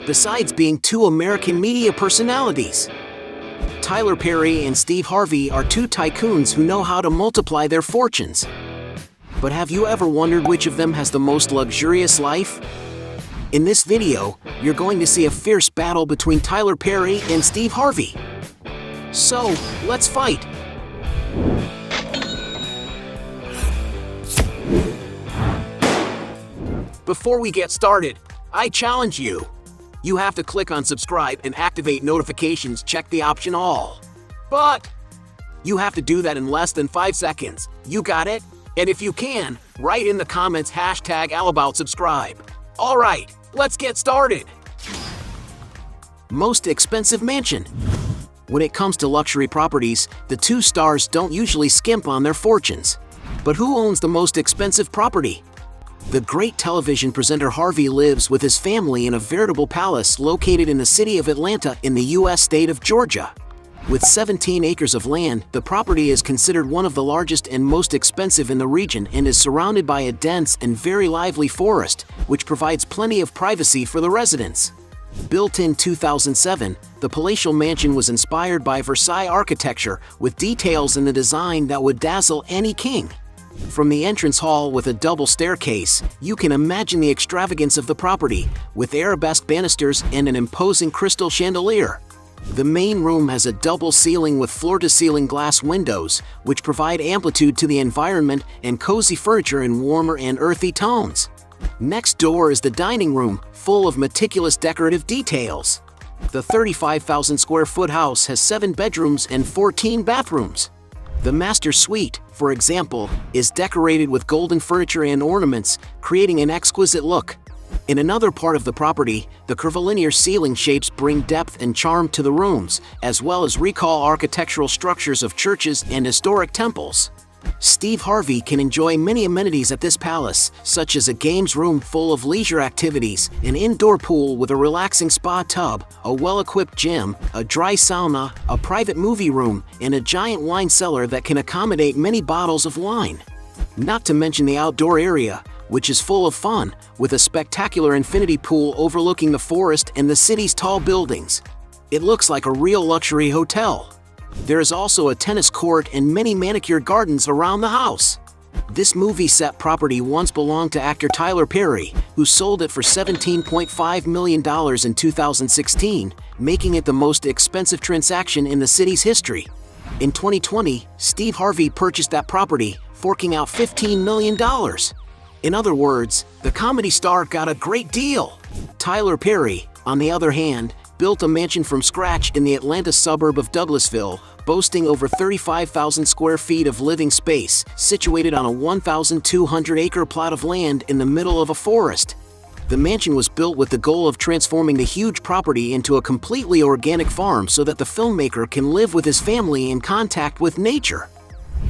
besides being two American media personalities. Tyler Perry and Steve Harvey are two tycoons who know how to multiply their fortunes. But have you ever wondered which of them has the most luxurious life? In this video, you're going to see a fierce battle between Tyler Perry and Steve Harvey. So, let's fight! Before we get started, I challenge you. You have to click on subscribe and activate notifications, check the option all. But you have to do that in less than 5 seconds. You got it? And if you can, write in the comments #AllAboutSubscribe. Alright, let's get started. Most expensive mansion. When it comes to luxury properties, the two stars don't usually skimp on their fortunes. But who owns the most expensive property? The great television presenter Harvey lives with his family in a veritable palace located in the city of Atlanta in the U.S. state of Georgia. With 17 acres of land, the property is considered one of the largest and most expensive in the region and is surrounded by a dense and very lively forest, which provides plenty of privacy for the residents. Built in 2007, the palatial mansion was inspired by Versailles architecture, with details in the design that would dazzle any king. From the entrance hall with a double staircase, you can imagine the extravagance of the property, with arabesque banisters and an imposing crystal chandelier. The main room has a double ceiling with floor-to-ceiling glass windows, which provide amplitude to the environment and cozy furniture in warmer and earthy tones. Next door is the dining room, full of meticulous decorative details. The 35,000 square foot house has 7 bedrooms and 14 bathrooms. The master suite, for example, is decorated with golden furniture and ornaments, creating an exquisite look. In another part of the property, the curvilinear ceiling shapes bring depth and charm to the rooms, as well as recall architectural structures of churches and historic temples. Steve Harvey can enjoy many amenities at this palace, such as a games room full of leisure activities, an indoor pool with a relaxing spa tub, a well-equipped gym, a dry sauna, a private movie room, and a giant wine cellar that can accommodate many bottles of wine. Not to mention the outdoor area, which is full of fun, with a spectacular infinity pool overlooking the forest and the city's tall buildings. It looks like a real luxury hotel. There is also a tennis court and many manicured gardens around the house. This movie set property once belonged to actor Tyler Perry, who sold it for $17.5 million in 2016, making it the most expensive transaction in the city's history. In 2020, Steve Harvey purchased that property, forking out $15 million. In other words, the comedy star got a great deal. Tyler Perry, on the other hand, built a mansion from scratch in the Atlanta suburb of Douglasville, boasting over 35,000 square feet of living space, situated on a 1,200-acre plot of land in the middle of a forest. The mansion was built with the goal of transforming the huge property into a completely organic farm so that the filmmaker can live with his family in contact with nature.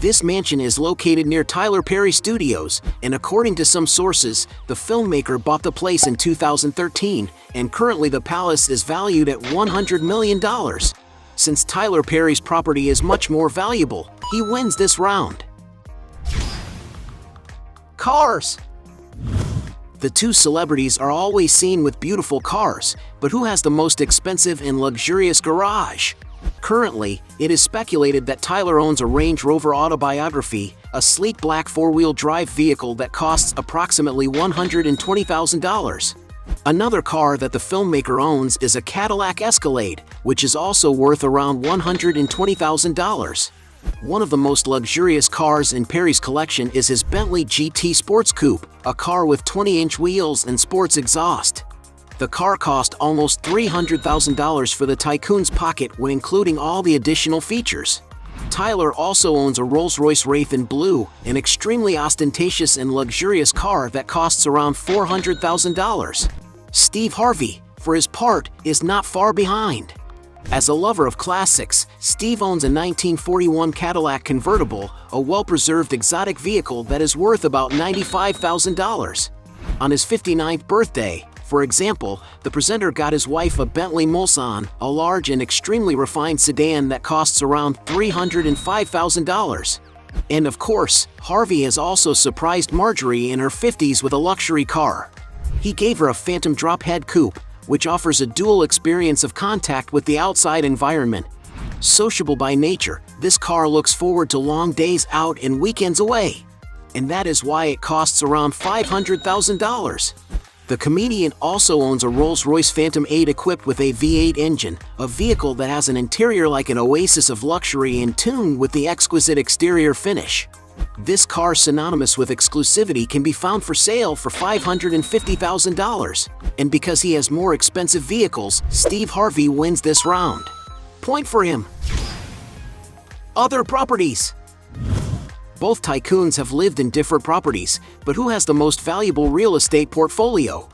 This mansion is located near Tyler Perry Studios, and according to some sources, the filmmaker bought the place in 2013, and currently the palace is valued at $100 million. Since Tyler Perry's property is much more valuable, he wins this round. Cars. The two celebrities are always seen with beautiful cars, but who has the most expensive and luxurious garage? Currently, it is speculated that Tyler owns a Range Rover Autobiography, a sleek black 4-wheel drive vehicle that costs approximately $120,000. Another car that the filmmaker owns is a Cadillac Escalade, which is also worth around $120,000. One of the most luxurious cars in Perry's collection is his Bentley GT Sports Coupe, a car with 20-inch wheels and sports exhaust. The car cost almost $300,000 for the tycoon's pocket when including all the additional features. Tyler also owns a Rolls-Royce Wraith in blue, an extremely ostentatious and luxurious car that costs around $400,000. Steve Harvey, for his part, is not far behind. As a lover of classics, Steve owns a 1941 Cadillac convertible, a well-preserved exotic vehicle that is worth about $95,000. On his 59th birthday, for example, the presenter got his wife a Bentley Mulsanne, a large and extremely refined sedan that costs around $305,000. And of course, Harvey has also surprised Marjorie in her 50s with a luxury car. He gave her a Phantom drop-head coupe, which offers a dual experience of contact with the outside environment. Sociable by nature, this car looks forward to long days out and weekends away. And that is why it costs around $500,000. The comedian also owns a Rolls-Royce Phantom 8 equipped with a V8 engine, a vehicle that has an interior like an oasis of luxury in tune with the exquisite exterior finish. This car, synonymous with exclusivity, can be found for sale for $550,000. And because he has more expensive vehicles, Steve Harvey wins this round. Point for him. Other properties. Both tycoons have lived in different properties, but who has the most valuable real estate portfolio?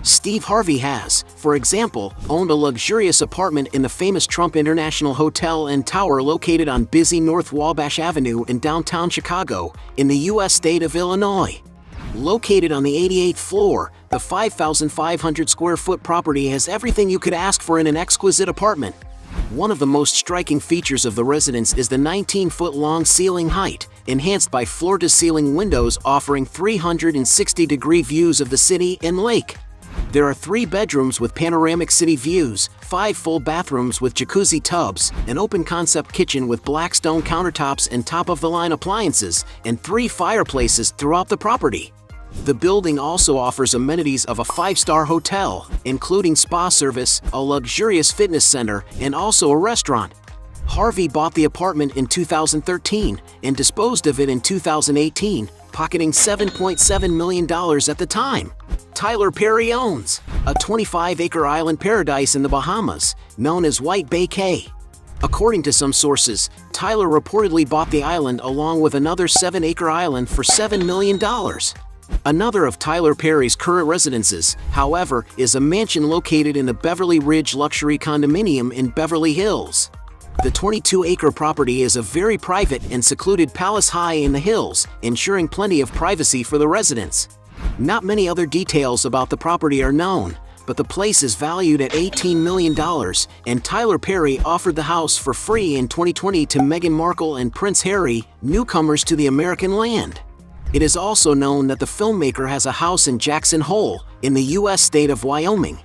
Steve Harvey has, for example, owned a luxurious apartment in the famous Trump International Hotel and Tower located on busy North Wabash Avenue in downtown Chicago, in the U.S. state of Illinois. Located on the 88th floor, the 5,500 square foot property has everything you could ask for in an exquisite apartment. One of the most striking features of the residence is the 19-foot-long ceiling height, enhanced by floor-to-ceiling windows offering 360-degree views of the city and lake. There are 3 bedrooms with panoramic city views, 5 full bathrooms with jacuzzi tubs, an open-concept kitchen with black stone countertops and top-of-the-line appliances, and 3 fireplaces throughout the property. The building also offers amenities of a 5-star hotel, including spa service, a luxurious fitness center, and also a restaurant. Harvey bought the apartment in 2013 and disposed of it in 2018, pocketing $7.7 million at the time. Tyler Perry owns a 25-acre island paradise in the Bahamas, known as White Bay Cay. According to some sources, Tyler reportedly bought the island along with another 7-acre island for $7 million. Another of Tyler Perry's current residences, however, is a mansion located in the Beverly Ridge Luxury Condominium in Beverly Hills. The 22-acre property is a very private and secluded palace high in the hills, ensuring plenty of privacy for the residents. Not many other details about the property are known, but the place is valued at $18 million, and Tyler Perry offered the house for free in 2020 to Meghan Markle and Prince Harry, newcomers to the American land. It is also known that the filmmaker has a house in Jackson Hole, in the U.S. state of Wyoming.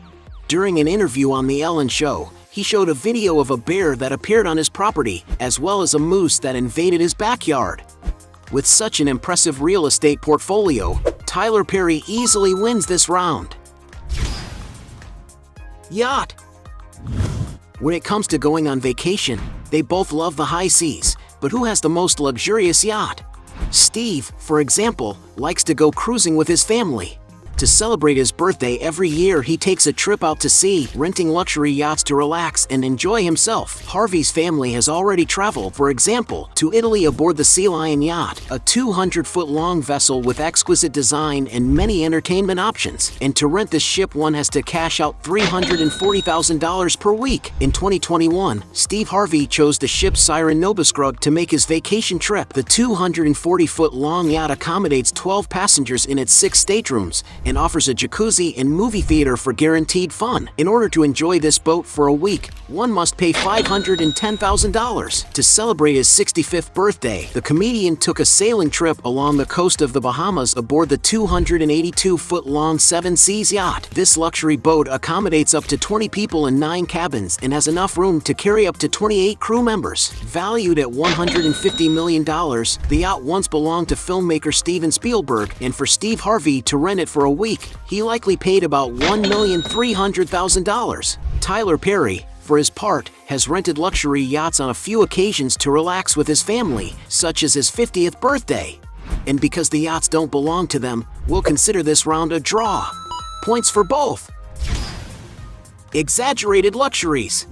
During an interview on The Ellen Show, he showed a video of a bear that appeared on his property, as well as a moose that invaded his backyard. With such an impressive real estate portfolio, Tyler Perry easily wins this round. Yacht. When it comes to going on vacation, they both love the high seas, but who has the most luxurious yacht? Steve, for example, likes to go cruising with his family. To celebrate his birthday every year, he takes a trip out to sea, renting luxury yachts to relax and enjoy himself. Harvey's family has already traveled, for example, to Italy aboard the Sea Lion yacht, a 200-foot-long vessel with exquisite design and many entertainment options. And to rent this ship, one has to cash out $340,000 per week. In 2021, Steve Harvey chose the ship Siren Nobiskrug to make his vacation trip. The 240-foot-long yacht accommodates 12 passengers in its 6 staterooms, and offers a jacuzzi and movie theater for guaranteed fun. In order to enjoy this boat for a week, one must pay $510,000. To celebrate his 65th birthday, the comedian took a sailing trip along the coast of the Bahamas aboard the 282-foot-long Seven Seas yacht. This luxury boat accommodates up to 20 people in 9 cabins and has enough room to carry up to 28 crew members. Valued at $150 million, the yacht once belonged to filmmaker Steven Spielberg, and for Steve Harvey to rent it for a week, he likely paid about $1,300,000. Tyler Perry, for his part, has rented luxury yachts on a few occasions to relax with his family, such as his 50th birthday. And because the yachts don't belong to them, we'll consider this round a draw. Points for both. Exaggerated luxuries.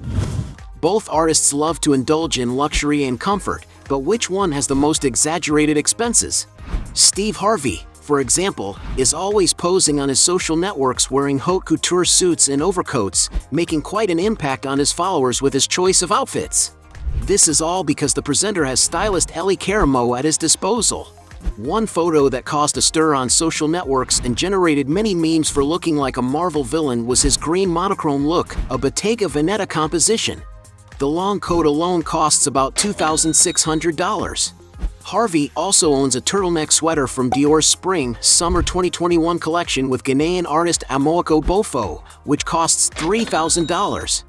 Both artists love to indulge in luxury and comfort, but which one has the most exaggerated expenses? Steve Harvey, for example, is always posing on his social networks wearing haute couture suits and overcoats, making quite an impact on his followers with his choice of outfits. This is all because the presenter has stylist Ellie Caramo at his disposal. One photo that caused a stir on social networks and generated many memes for looking like a Marvel villain was his green monochrome look, a Bottega Veneta composition. The long coat alone costs about $2,600. Harvey also owns a turtleneck sweater from Dior's Spring/Summer 2021 collection with Ghanaian artist Amoako Bofo, which costs $3,000.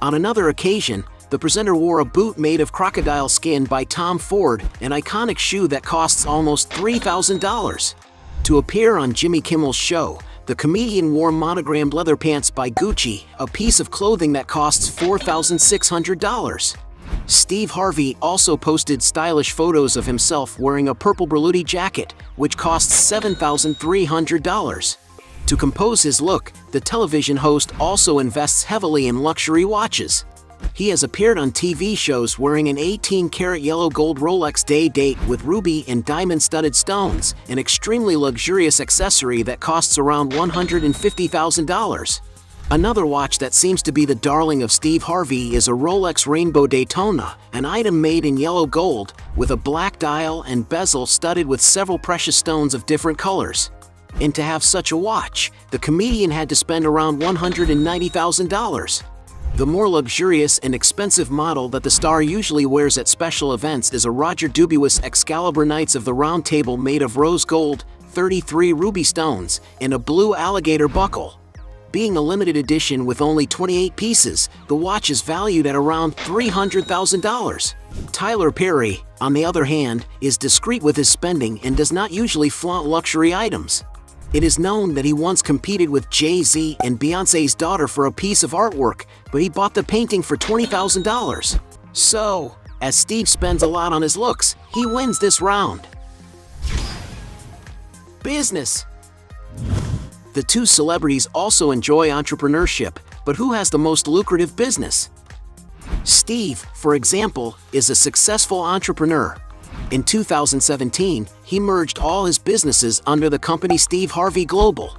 On another occasion, the presenter wore a boot made of crocodile skin by Tom Ford, an iconic shoe that costs almost $3,000. To appear on Jimmy Kimmel's show, the comedian wore monogrammed leather pants by Gucci, a piece of clothing that costs $4,600. Steve Harvey also posted stylish photos of himself wearing a purple Berluti jacket, which costs $7,300. To compose his look, the television host also invests heavily in luxury watches. He has appeared on TV shows wearing an 18-karat yellow gold Rolex day-date with ruby and diamond-studded stones, an extremely luxurious accessory that costs around $150,000. Another watch that seems to be the darling of Steve Harvey is a Rolex Rainbow Daytona, an item made in yellow gold, with a black dial and bezel studded with several precious stones of different colors. And to have such a watch, the comedian had to spend around $190,000. The more luxurious and expensive model that the star usually wears at special events is a Roger Dubuis Excalibur Knights of the Round Table made of rose gold, 33 ruby stones, and a blue alligator buckle. Being a limited edition with only 28 pieces, the watch is valued at around $300,000. Tyler Perry, on the other hand, is discreet with his spending and does not usually flaunt luxury items. It is known that he once competed with Jay-Z and Beyoncé's daughter for a piece of artwork, but he bought the painting for $20,000. So, as Steve spends a lot on his looks, he wins this round. Business. The two celebrities also enjoy entrepreneurship, but who has the most lucrative business? Steve, for example, is a successful entrepreneur. In 2017, he merged all his businesses under the company Steve Harvey Global.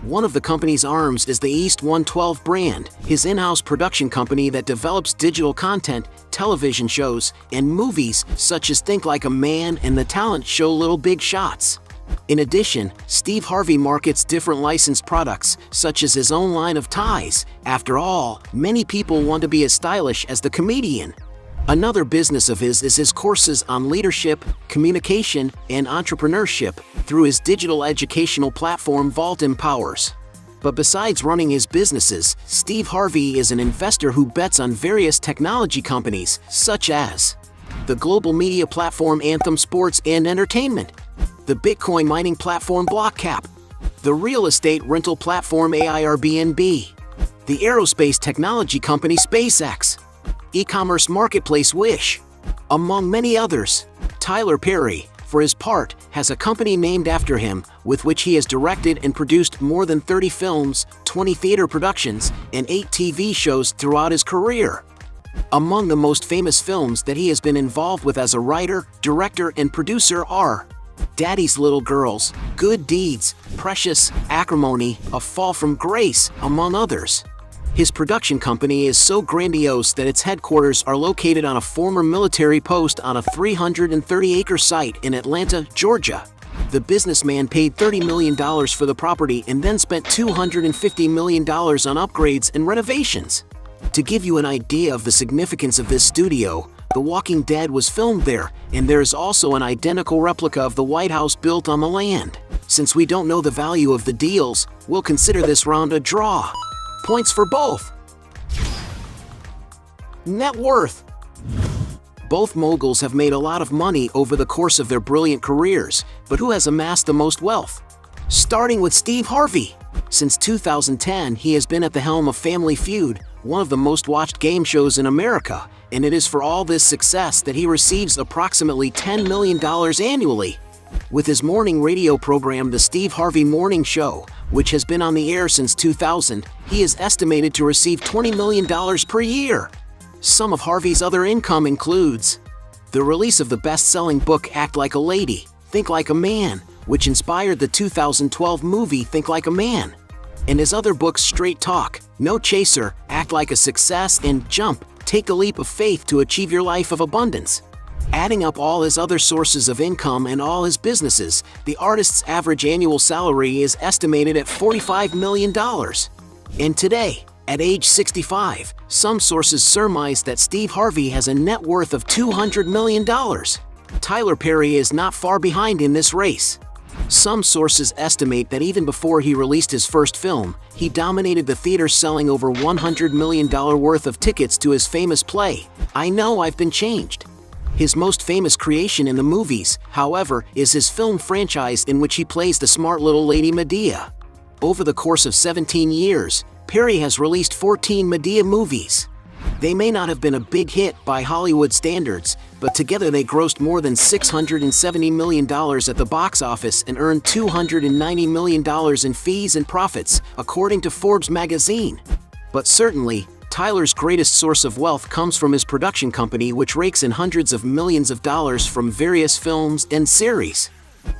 One of the company's arms is the East 112 brand, his in-house production company that develops digital content, television shows, and movies such as Think Like a Man and the talent show Little Big Shots. In addition, Steve Harvey markets different licensed products, such as his own line of ties. After all, many people want to be as stylish as the comedian. Another business of his is his courses on leadership, communication, and entrepreneurship through his digital educational platform Vault Empowers. But besides running his businesses, Steve Harvey is an investor who bets on various technology companies, such as the global media platform Anthem Sports and Entertainment, the Bitcoin mining platform BlockCap, the real estate rental platform Airbnb, the aerospace technology company SpaceX, e-commerce marketplace Wish, among many others. Tyler Perry, for his part, has a company named after him, with which he has directed and produced more than 30 films, 20 theater productions, and 8 TV shows throughout his career. Among the most famous films that he has been involved with as a writer, director, and producer are Daddy's Little Girls, Good Deeds, Precious, Acrimony, A Fall from Grace, among others. His production company is so grandiose that its headquarters are located on a former military post on a 330-acre site in Atlanta, Georgia. The businessman paid $30 million for the property and then spent $250 million on upgrades and renovations. To give you an idea of the significance of this studio, The Walking Dead was filmed there, and there is also an identical replica of the White House built on the land. Since we don't know the value of the deals, we'll consider this round a draw. Points for both. Net worth. Both moguls have made a lot of money over the course of their brilliant careers, but who has amassed the most wealth? Starting with Steve Harvey. Since 2010, he has been at the helm of Family Feud, one of the most watched game shows in America, and it is for all this success that he receives approximately $10 million annually. With his morning radio program, The Steve Harvey Morning Show, which has been on the air since 2000, he is estimated to receive $20 million per year. Some of Harvey's other income includes the release of the best-selling book Act Like a Lady, Think Like a Man, which inspired the 2012 movie Think Like a Man, and his other books Straight Talk, No Chaser, Act Like a Success, and Jump, Take a Leap of Faith to Achieve Your Life of Abundance. Adding up all his other sources of income and all his businesses, the artist's average annual salary is estimated at $45 million. And today, at age 65, some sources surmise that Steve Harvey has a net worth of $200 million. Tyler Perry is not far behind in this race. Some sources estimate that even before he released his first film, he dominated the theater, selling over $100 million worth of tickets to his famous play, I Know I've Been Changed. His most famous creation in the movies, however, is his film franchise in which he plays the smart little Lady Medea. Over the course of 17 years, Perry has released 14 Medea movies. They may not have been a big hit by Hollywood standards, but together they grossed more than $670 million at the box office and earned $290 million in fees and profits, according to Forbes magazine. But certainly, Tyler's greatest source of wealth comes from his production company, which rakes in hundreds of millions of dollars from various films and series.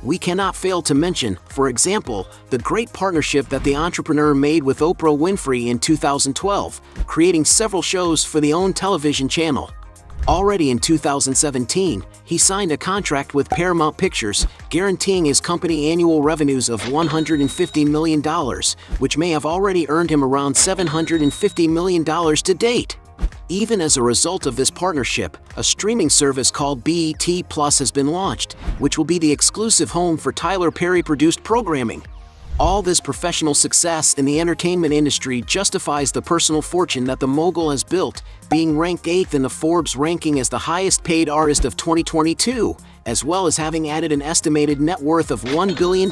We cannot fail to mention, for example, the great partnership that the entrepreneur made with Oprah Winfrey in 2012, creating several shows for the OWN television channel. Already in 2017, he signed a contract with Paramount Pictures, guaranteeing his company annual revenues of $150 million, which may have already earned him around $750 million to date. Even as a result of this partnership, a streaming service called BET Plus has been launched, which will be the exclusive home for Tyler Perry-produced programming. All this professional success in the entertainment industry justifies the personal fortune that the mogul has built, being ranked 8th in the Forbes ranking as the highest-paid artist of 2022, as well as having added an estimated net worth of $1 billion.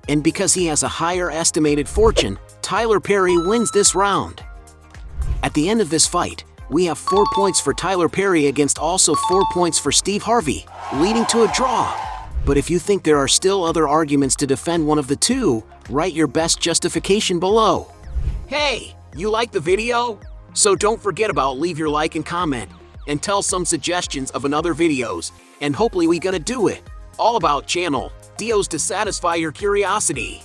And because he has a higher estimated fortune, Tyler Perry wins this round. At the end of this fight, we have 4 points for Tyler Perry against also 4 points for Steve Harvey, leading to a draw. But if you think there are still other arguments to defend one of the two, write your best justification below. Hey, you like the video? So don't forget about leave your like and comment, and tell some suggestions of another videos, and hopefully we gonna do it. All about channel Dios to satisfy your curiosity.